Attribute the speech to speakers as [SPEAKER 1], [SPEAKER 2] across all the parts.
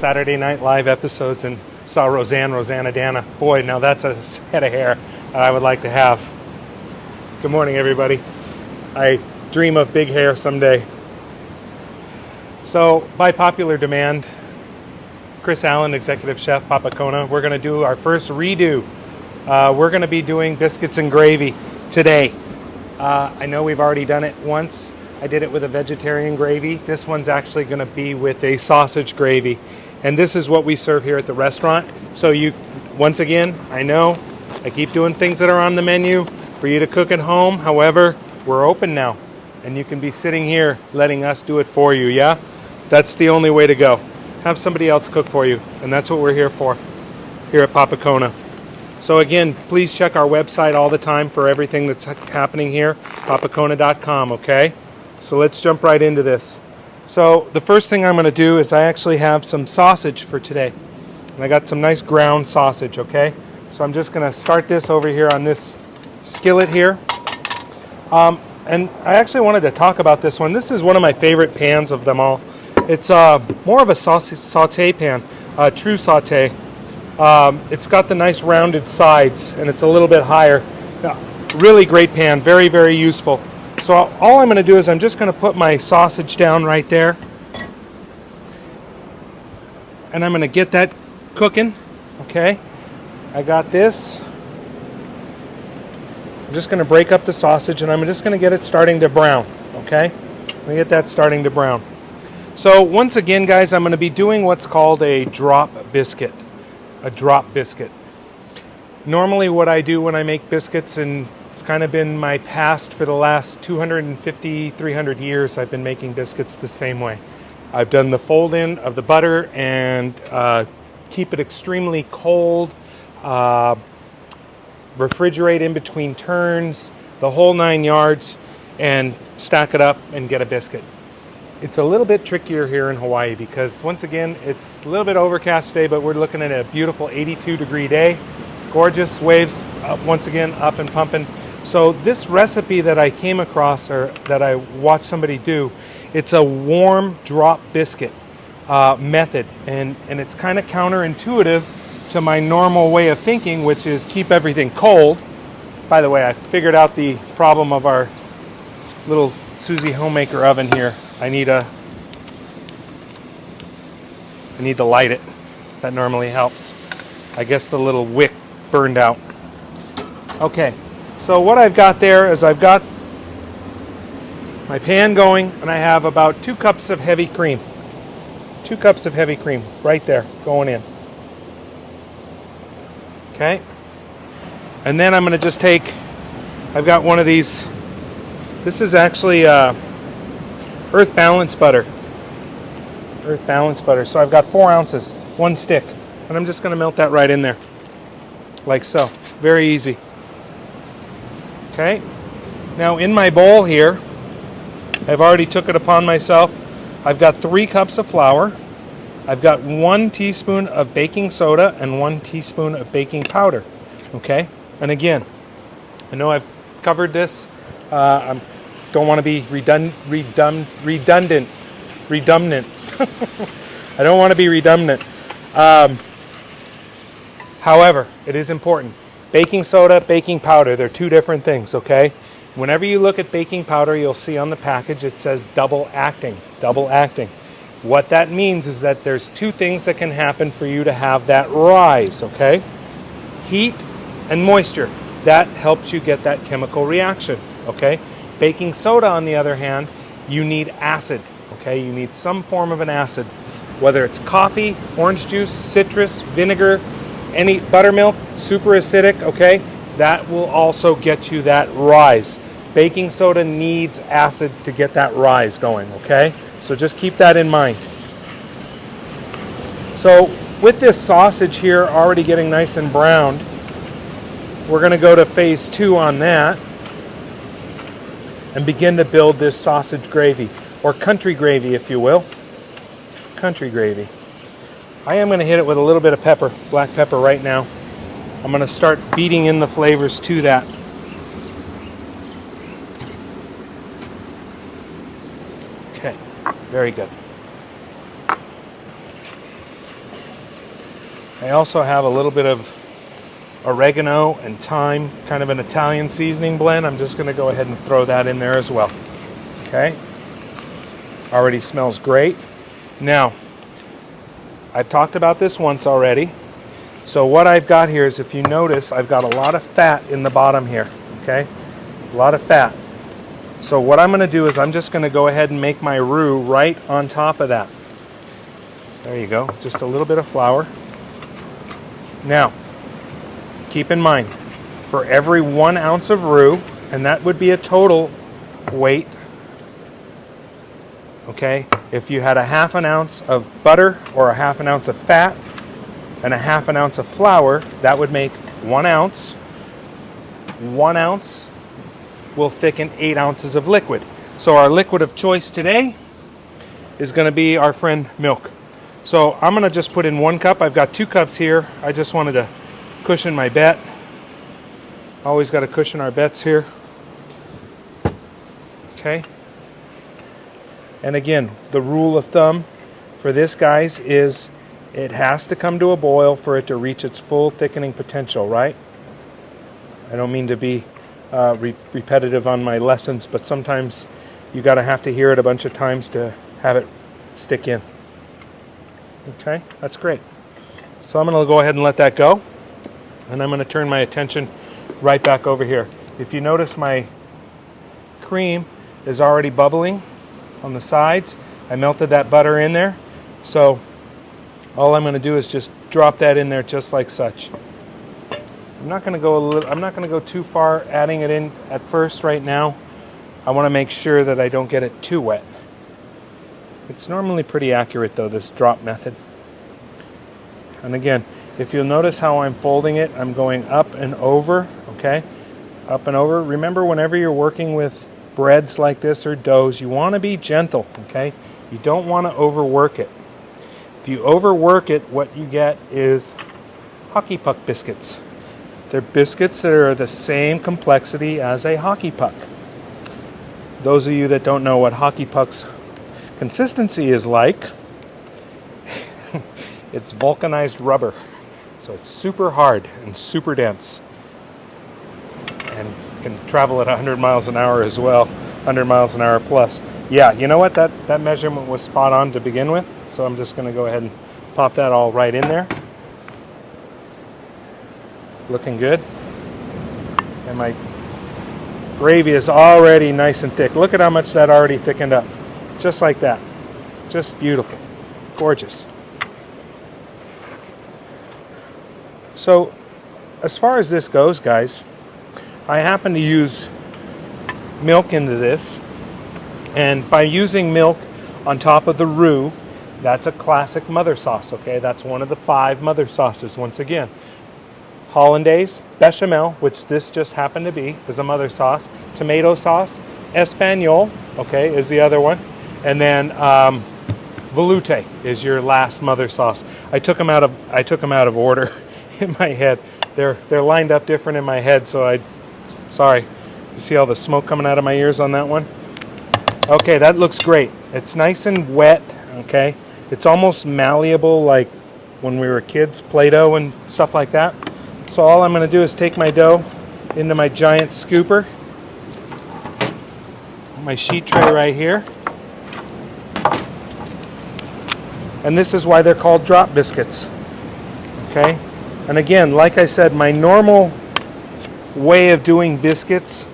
[SPEAKER 1] Saturday Night Live episodes and saw Rosanna Dana. Boy, now that's a head of hair I would like to have. Good morning, everybody. I dream of big hair someday. So, by popular demand, Chris Allen, executive chef, Papa Kona, we're going to do our first redo. We're going to be doing biscuits and gravy today. I know we've already done it once. I did it with a vegetarian gravy. This one's actually going to be with a sausage gravy. And this is what we serve here at the restaurant. So once again, I know I keep doing things that are on the menu for you to cook at home. However, we're open now. And you can be sitting here letting us do it for you, yeah? That's the only way to go. Have somebody else cook for you. And that's what we're here for, here at Papa Kona. So again, please check our website all the time for everything that's happening here, papakona.com, okay? So let's jump right into this. So the first thing I'm going to do is I actually have some sausage for today. And I got some nice ground sausage, okay? So I'm just going to start this over here on this skillet here. And I actually wanted to talk about this one. This is one of my favorite pans of them all. It's more of a saute pan, a true saute. It's got the nice rounded sides and it's a little bit higher. Really great pan, very, very useful. So all I'm going to do is I'm just going to put my sausage down right there. And I'm going to get that cooking. Okay. I got this. I'm just going to break up the sausage and I'm just going to get it starting to brown. Okay. Let me get that starting to brown. So once again, guys, I'm going to be doing what's called a drop biscuit. A drop biscuit. Normally what I do when I make biscuits, and it's kind of been my past for the last 250, 300 years, I've been making biscuits the same way. I've done the fold in of the butter and keep it extremely cold, refrigerate in between turns, the whole 9 yards, and stack it up and get a biscuit. It's a little bit trickier here in Hawaii because, once again, it's a little bit overcast today, but we're looking at a beautiful 82-degree day. Gorgeous waves, once again, up and pumping. So this recipe that I came across, or that I watched somebody do, it's a warm drop biscuit method. And it's kind of counterintuitive to my normal way of thinking, which is keep everything cold. By the way, I figured out the problem of our little Susie homemaker oven here. I need to light it. That normally helps. I guess the little wick burned out. Okay, so what I've got there is I've got my pan going and I have about 2 cups of heavy cream. 2 cups of heavy cream right there going in. Okay, and then I'm going to just take, I've got one of these, this is actually Earth Balance butter. Earth Balance butter. So I've got 4 ounces, 1 stick. And I'm just going to melt that right in there. Like so. Very easy. Okay. Now in my bowl here, I've already took it upon myself. I've got 3 cups of flour. I've got 1 teaspoon of baking soda and 1 teaspoon of baking powder. Okay. And again, I know I've covered this. I don't want to be redundant. I don't want to be redundant. However, it is important. Baking soda, baking powder, they're 2 different things, okay? Whenever you look at baking powder, you'll see on the package it says double acting, double acting. What that means is that there's 2 things that can happen for you to have that rise, okay? Heat and moisture. That helps you get that chemical reaction, okay? Baking soda, on the other hand, you need acid, okay? You need some form of an acid, whether it's coffee, orange juice, citrus, vinegar, any buttermilk, super acidic, okay? That will also get you that rise. Baking soda needs acid to get that rise going, okay? So just keep that in mind. So with this sausage here already getting nice and browned, we're going to go to phase 2 on that and begin to build this sausage gravy, or country gravy if you will. Country gravy. I am going to hit it with a little bit of pepper, black pepper right now. I'm going to start beating in the flavors to that. Okay, very good. I also have a little bit of oregano and thyme, kind of an Italian seasoning blend. I'm just going to go ahead and throw that in there as well. Okay, already smells great. Now, I've talked about this once already. So what I've got here is, if you notice, I've got a lot of fat in the bottom here. Okay, a lot of fat. So what I'm going to do is I'm just going to go ahead and make my roux right on top of that. There you go, just a little bit of flour. Now, keep in mind, for every 1 ounce of roux, and that would be a total weight, okay? If you had a 1/2 ounce of butter or a 1/2 ounce of fat and a 1/2 ounce of flour, that would make 1 ounce. 1 ounce will thicken 8 ounces of liquid. So our liquid of choice today is going to be our friend milk. So I'm going to just put in 1 cup. I've got 2 cups here. I just wanted to cushion my bet. Always got to cushion our bets here. Okay. And again, the rule of thumb for this, guys, is it has to come to a boil for it to reach its full thickening potential, right? I don't mean to be repetitive on my lessons, but sometimes you got to have to hear it a bunch of times to have it stick in. Okay, that's great. So I'm going to go ahead and let that go, and I'm going to turn my attention right back over here. If you notice, my cream is already bubbling on the sides. I melted that butter in there, so all I'm going to do is just drop that in there just like such. I'm not going to go too far adding it in at first right now. I want to make sure that I don't get it too wet. It's normally pretty accurate though, this drop method. And again, if you'll notice how I'm folding it, I'm going up and over, okay? Up and over. Remember, whenever you're working with breads like this or doughs, you want to be gentle, okay? You don't want to overwork it. If you overwork it, what you get is hockey puck biscuits. They're biscuits that are the same complexity as a hockey puck. Those of you that don't know what hockey pucks consistency is like, it's vulcanized rubber. So it's super hard and super dense. And can travel at 100 miles an hour as well, 100 miles an hour plus. Yeah, you know what? That measurement was spot on to begin with. So I'm just going to go ahead and pop that all right in there. Looking good. And my gravy is already nice and thick. Look at how much that already thickened up. Just like that. Just beautiful. Gorgeous. So, as far as this goes, guys, I happen to use milk into this. And by using milk on top of the roux, that's a classic mother sauce, okay? That's one of the 5 mother sauces, once again. Hollandaise, bechamel, which this just happened to be, is a mother sauce. Tomato sauce, Espanol, okay, is the other one. And then velouté is your last mother sauce. I took them out of order in my head. They're lined up different in my head, so sorry. You see all the smoke coming out of my ears on that one? Okay, that looks great. It's nice and wet, okay? It's almost malleable like when we were kids, Play-Doh and stuff like that. So all I'm going to do is take my dough into my giant scooper, my sheet tray right here. And this is why they're called drop biscuits. Okay? And again, like I said, my normal way of doing biscuits,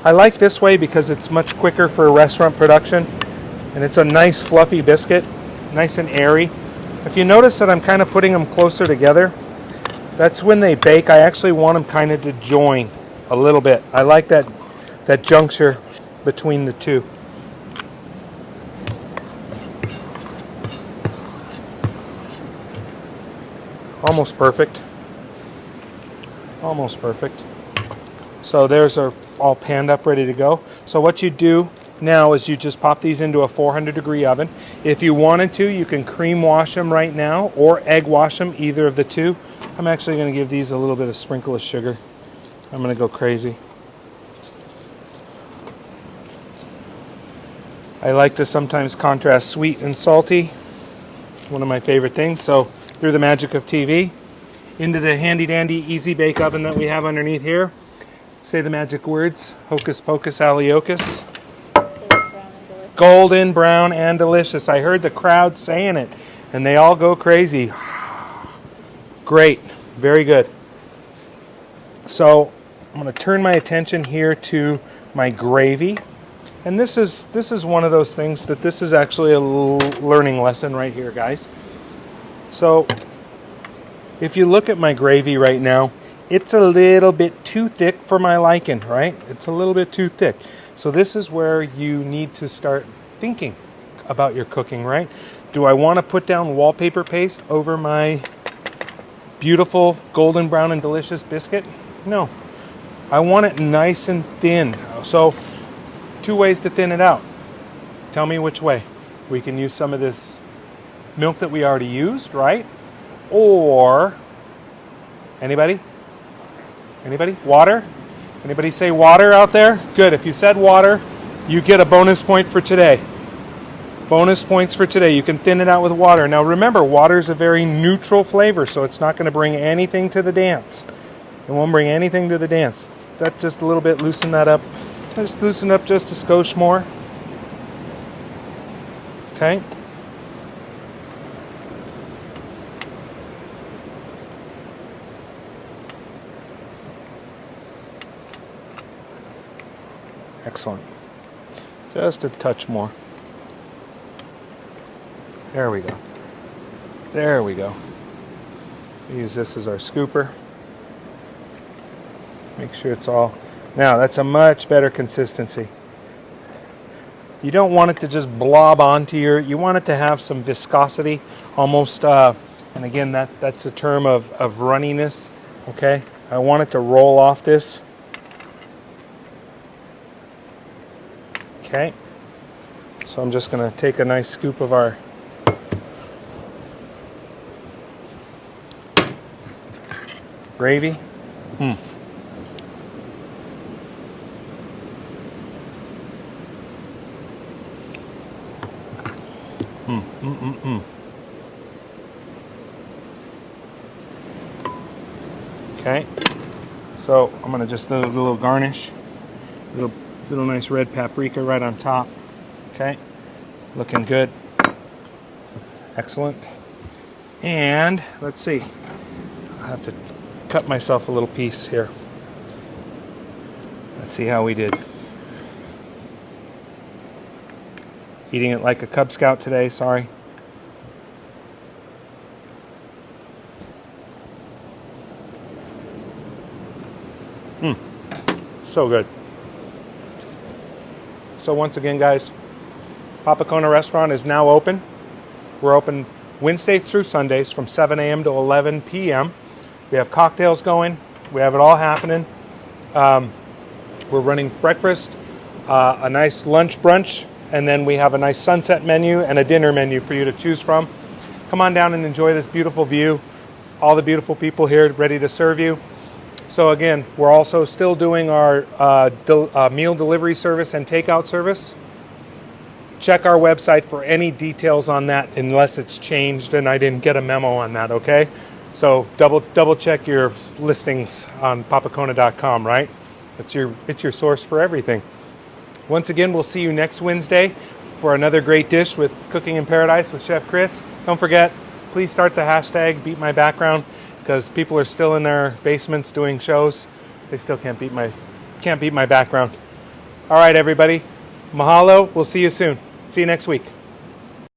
[SPEAKER 1] I like this way because it's much quicker for restaurant production. And it's a nice fluffy biscuit, nice and airy. If you notice that I'm kind of putting them closer together, that's when they bake. I actually want them kind of to join a little bit. I like that juncture between the two. Almost perfect. Almost perfect. So there's our all panned up, ready to go. So what you do now is you just pop these into a 400-degree oven. If you wanted to, you can cream wash them right now or egg wash them, either of the two. I'm actually going to give these a little bit of sprinkle of sugar. I'm going to go crazy. I like to sometimes contrast sweet and salty. One of my favorite things. So through the magic of TV, into the handy dandy easy bake oven that we have underneath here. Say the magic words, hocus pocus aliokus. Golden, brown, and delicious. I heard the crowd saying it, and they all go crazy. Great, very good. So I'm going to turn my attention here to my gravy. And this is one of those things that this is actually a learning lesson right here, guys. So if you look at my gravy right now, it's a little bit too thick for my liking, right? It's a little bit too thick. So this is where you need to start thinking about your cooking, right? Do I want to put down wallpaper paste over my beautiful golden brown and delicious biscuit? No. I want it nice and thin. So 2 ways to thin it out. Tell me which way. We can use some of this milk that we already used, right? Or, anybody? Anybody? Water? Anybody say water out there? Good. If you said water, you get a bonus point for today. Bonus points for today. You can thin it out with water. Now remember, water is a very neutral flavor, so it's not going to bring anything to the dance. It won't bring anything to the dance. That just a little bit, loosen that up. Just loosen up just a skosh more. Okay. Excellent. Just a touch more. There we go. There we go. Use this as our scooper. Make sure it's all... Now, that's a much better consistency. You don't want it to just blob onto your... You want it to have some viscosity, almost... and again, that's a term of runniness. Okay? I want it to roll off this. Okay? So I'm just going to take a nice scoop of our... gravy. Okay, so I'm gonna just do a little garnish, little nice red paprika right on top. Okay, looking good, excellent. And let's see, I'll have to cut myself a little piece here. Let's see how we did. Eating it like a Cub Scout today, sorry. So good. So once again, guys, Papa Kona Restaurant is now open. We're open Wednesdays through Sundays from 7 a.m. to 11 p.m. We have cocktails going. We have it all happening. We're running breakfast, a nice lunch brunch, and then we have a nice sunset menu and a dinner menu for you to choose from. Come on down and enjoy this beautiful view. All the beautiful people here ready to serve you. So again, we're also still doing our meal delivery service and takeout service. Check our website for any details on that, unless it's changed and I didn't get a memo on that, okay? So double check your listings on papakona.com, right? It's your source for everything. Once again, we'll see you next Wednesday for another great dish with Cooking in Paradise with Chef Chris. Don't forget, please start the hashtag #BeatMyBackground, because people are still in their basements doing shows. They still can't beat my background. All right, everybody. Mahalo. We'll see you soon. See you next week.